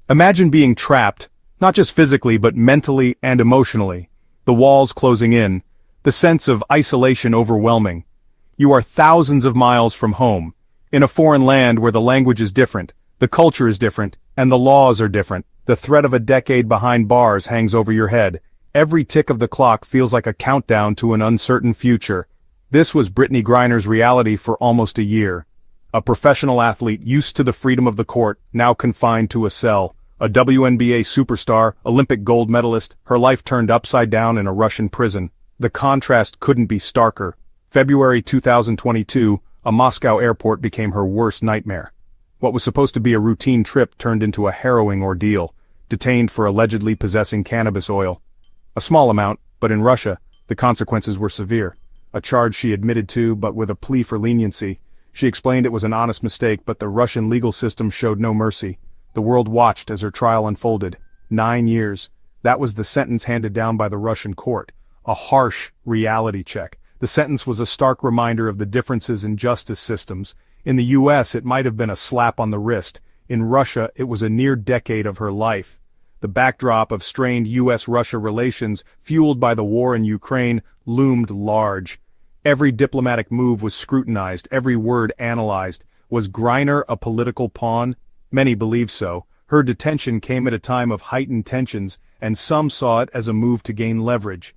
Imagine being trapped, not just physically but mentally and emotionally. The walls closing in, the sense of isolation overwhelming. You are thousands of miles from home, in a foreign land where the language is different, the culture is different, and the laws are different. The threat of a decade behind bars hangs over your head. Every tick of the clock feels like a countdown to an uncertain future. This was Brittney Griner's reality for almost a year. A professional athlete used to the freedom of the court, now confined to a cell. A WNBA superstar, Olympic gold medalist, her life turned upside down in a Russian prison. The contrast couldn't be starker. February 2022, a Moscow airport became her worst nightmare. What was supposed to be a routine trip turned into a harrowing ordeal. Detained for allegedly possessing cannabis oil. A small amount, but in Russia, the consequences were severe. A charge she admitted to, but with a plea for leniency. She explained it was an honest mistake, but the Russian legal system showed no mercy. The world watched as her trial unfolded. 9 years. That was the sentence handed down by the Russian court. A harsh reality check. The sentence was a stark reminder of the differences in justice systems. In the US, it might have been a slap on the wrist. In Russia, it was a near decade of her life. The backdrop of strained US-Russia relations, fueled by the war in Ukraine, loomed large. Every diplomatic move was scrutinized, every word analyzed. Was Griner a political pawn? Many believe so. Her detention came at a time of heightened tensions, and some saw it as a move to gain leverage.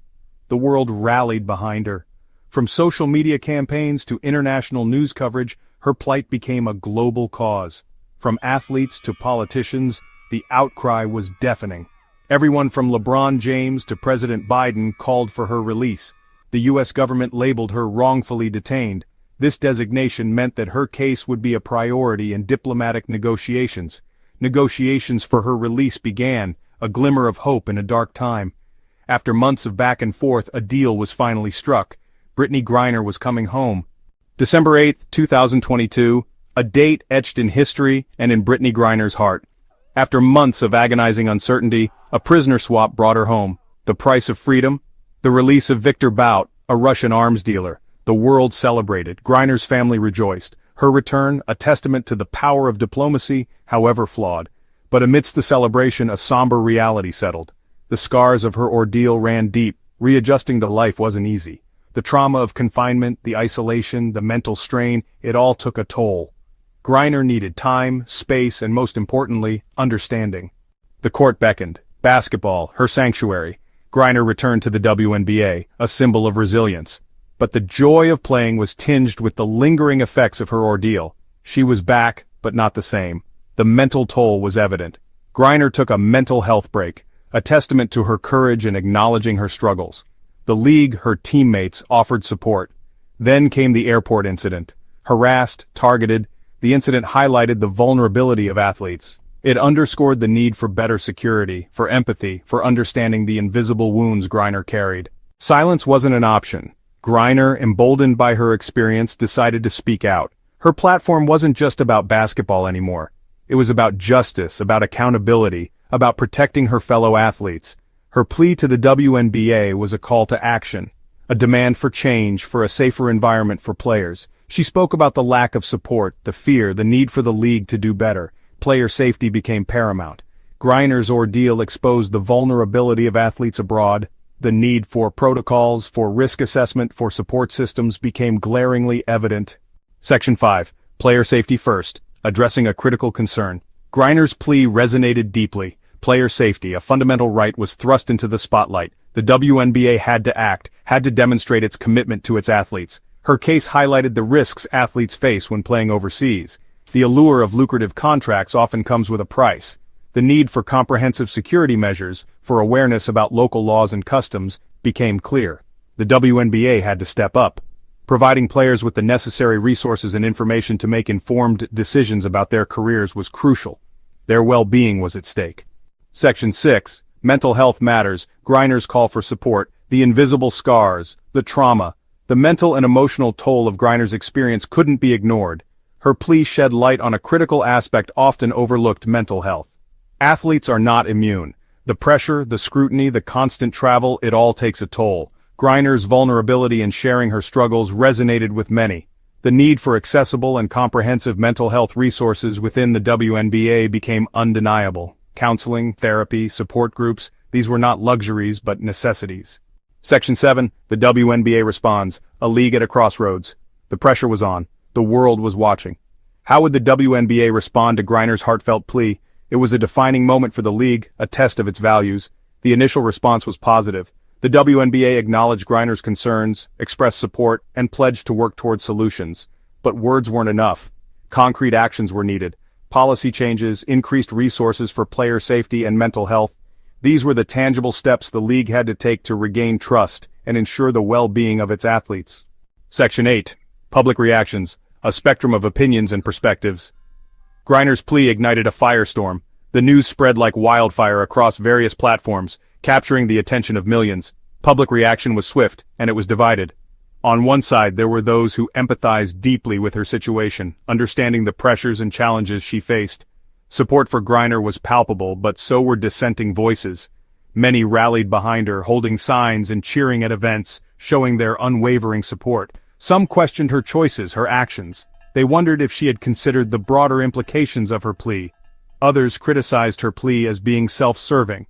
The world rallied behind her. From social media campaigns to international news coverage, her plight became a global cause. From athletes to politicians, the outcry was deafening. Everyone from LeBron James to President Biden called for her release. The U.S. government labeled her wrongfully detained. This designation meant that her case would be a priority in diplomatic negotiations. Negotiations for her release began, a glimmer of hope in a dark time. After months of back and forth, a deal was finally struck. Brittney Griner was coming home. December 8, 2022, a date etched in history and in Brittney Griner's heart. After months of agonizing uncertainty, a prisoner swap brought her home. The price of freedom? The release of Victor Bout, a Russian arms dealer. The world celebrated. Griner's family rejoiced. Her return, a testament to the power of diplomacy, however flawed. But amidst the celebration, a somber reality settled. The scars of her ordeal ran deep. Readjusting to life wasn't easy. The trauma of confinement, the isolation, the mental strain, it all took a toll. Griner needed time, space, and most importantly, understanding. The court beckoned. Basketball, her sanctuary. Griner returned to the WNBA, a symbol of resilience. But the joy of playing was tinged with the lingering effects of her ordeal. She was back, but not the same. The mental toll was evident. Griner took a mental health break, a testament to her courage in acknowledging her struggles. The league, her teammates, offered support. Then came the airport incident. Harassed, targeted, the incident highlighted the vulnerability of athletes. It underscored the need for better security, for empathy, for understanding the invisible wounds Griner carried. Silence wasn't an option. Griner, emboldened by her experience, decided to speak out. Her platform wasn't just about basketball anymore. It was about justice, about accountability, about protecting her fellow athletes. Her plea to the WNBA was a call to action, a demand for change, for a safer environment for players. She spoke about the lack of support, the fear, the need for the league to do better. Player safety became paramount. Griner's ordeal exposed the vulnerability of athletes abroad. The need for protocols, for risk assessment, for support systems became glaringly evident. Section 5. Player safety first. Addressing a critical concern. Griner's plea resonated deeply. Player safety, a fundamental right, was thrust into the spotlight. The WNBA had to act, had to demonstrate its commitment to its athletes. Her case highlighted the risks athletes face when playing overseas. The allure of lucrative contracts often comes with a price. The need for comprehensive security measures, for awareness about local laws and customs, became clear. The WNBA had to step up. Providing players with the necessary resources and information to make informed decisions about their careers was crucial. Their well-being was at stake. Section 6. Mental health matters. Griner's call for support. The invisible scars, the trauma, the mental and emotional toll of Griner's experience couldn't be ignored. Her plea shed light on a critical aspect often overlooked: mental health. Athletes are not immune. The pressure, the scrutiny, the constant travel, it all takes a toll. Griner's vulnerability in sharing her struggles resonated with many. The need for accessible and comprehensive mental health resources within the WNBA became undeniable. Counseling, therapy, support groups, these were not luxuries but necessities. Section 7, the WNBA responds, a league at a crossroads. The pressure was on. The world was watching. How would the WNBA respond to Griner's heartfelt plea? It was a defining moment for the league, a test of its values. The initial response was positive. The WNBA acknowledged Griner's concerns, expressed support, and pledged to work towards solutions. But words weren't enough. Concrete actions were needed. Policy changes, increased resources for player safety and mental health. These were the tangible steps the league had to take to regain trust and ensure the well-being of its athletes. Section 8. Public reactions, a spectrum of opinions and perspectives. Griner's plea ignited a firestorm. The news spread like wildfire across various platforms, capturing the attention of millions. Public reaction was swift, and it was divided. On one side, there were those who empathized deeply with her situation, understanding the pressures and challenges she faced. Support for Griner was palpable, but so were dissenting voices. Many rallied behind her, holding signs and cheering at events, showing their unwavering support. Some questioned her choices, her actions. They wondered if she had considered the broader implications of her plea. Others criticized her plea as being self-serving.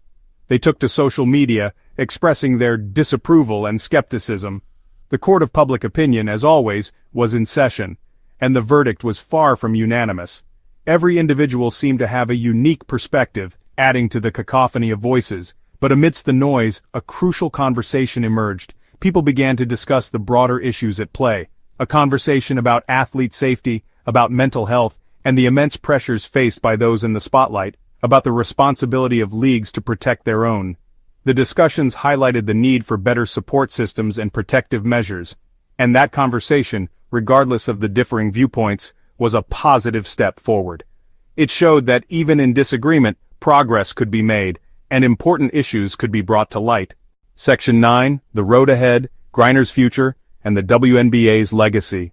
They took to social media, expressing their disapproval and skepticism. The court of public opinion, as always, was in session, and the verdict was far from unanimous. Every individual seemed to have a unique perspective, adding to the cacophony of voices. But amidst the noise, a crucial conversation emerged. People began to discuss the broader issues at play. A conversation about athlete safety, about mental health, and the immense pressures faced by those in the spotlight, about the responsibility of leagues to protect their own. The discussions highlighted the need for better support systems and protective measures, and that conversation, regardless of the differing viewpoints, was a positive step forward. It showed that even in disagreement, progress could be made, and important issues could be brought to light. Section 9, the road ahead, Griner's future, and the WNBA's legacy.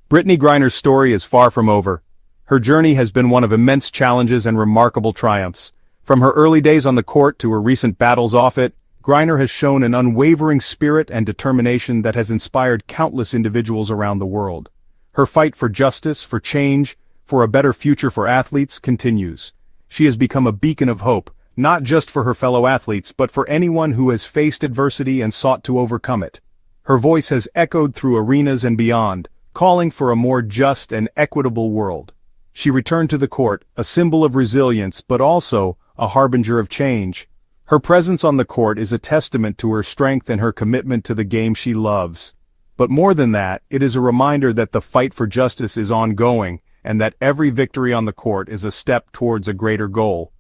Brittney Griner's story is far from over. Her journey has been one of immense challenges and remarkable triumphs. From her early days on the court to her recent battles off it, Griner has shown an unwavering spirit and determination that has inspired countless individuals around the world. Her fight for justice, for change, for a better future for athletes continues. She has become a beacon of hope, not just for her fellow athletes, but for anyone who has faced adversity and sought to overcome it. Her voice has echoed through arenas and beyond, calling for a more just and equitable world. She returned to the court, a symbol of resilience, but also a harbinger of change. Her presence on the court is a testament to her strength and her commitment to the game she loves. But more than that, it is a reminder that the fight for justice is ongoing, and that every victory on the court is a step towards a greater goal.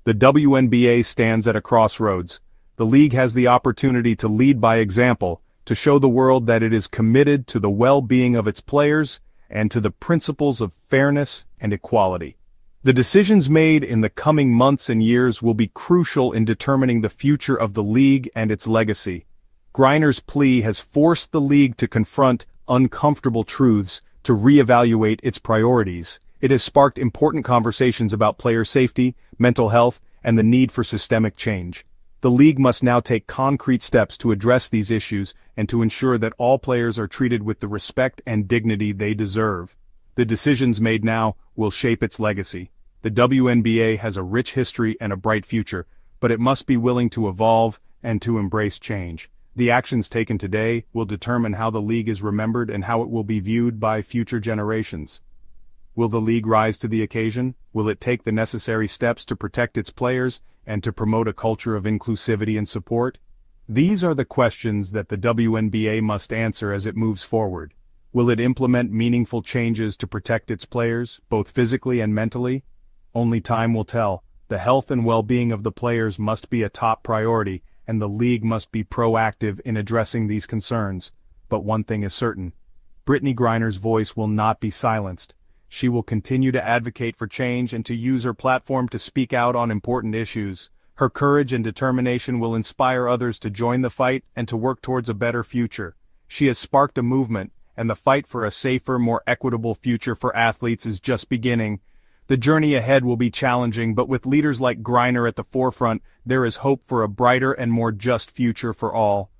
The WNBA stands at a crossroads. The league has the opportunity to lead by example, to show the world that it is committed to the well-being of its players and to the principles of fairness and equality. The decisions made in the coming months and years will be crucial in determining the future of the league and its legacy. Griner's plea has forced the league to confront uncomfortable truths, to reevaluate its priorities. It has sparked important conversations about player safety, mental health, and the need for systemic change. The league must now take concrete steps to address these issues and to ensure that all players are treated with the respect and dignity they deserve. The decisions made now will shape its legacy. The WNBA has a rich history and a bright future, but it must be willing to evolve and to embrace change. The actions taken today will determine how the league is remembered and how it will be viewed by future generations. Will the league rise to the occasion? Will it take the necessary steps to protect its players and to promote a culture of inclusivity and support? These are the questions that the WNBA must answer as it moves forward. Will it implement meaningful changes to protect its players, both physically and mentally? Only time will tell. The health and well-being of the players must be a top priority, and the league must be proactive in addressing these concerns. But one thing is certain. Brittney Griner's voice will not be silenced. She will continue to advocate for change and to use her platform to speak out on important issues. Her courage and determination will inspire others to join the fight and to work towards a better future. She has sparked a movement, and the fight for a safer, more equitable future for athletes is just beginning. The journey ahead will be challenging, but with leaders like Griner at the forefront, there is hope for a brighter and more just future for all.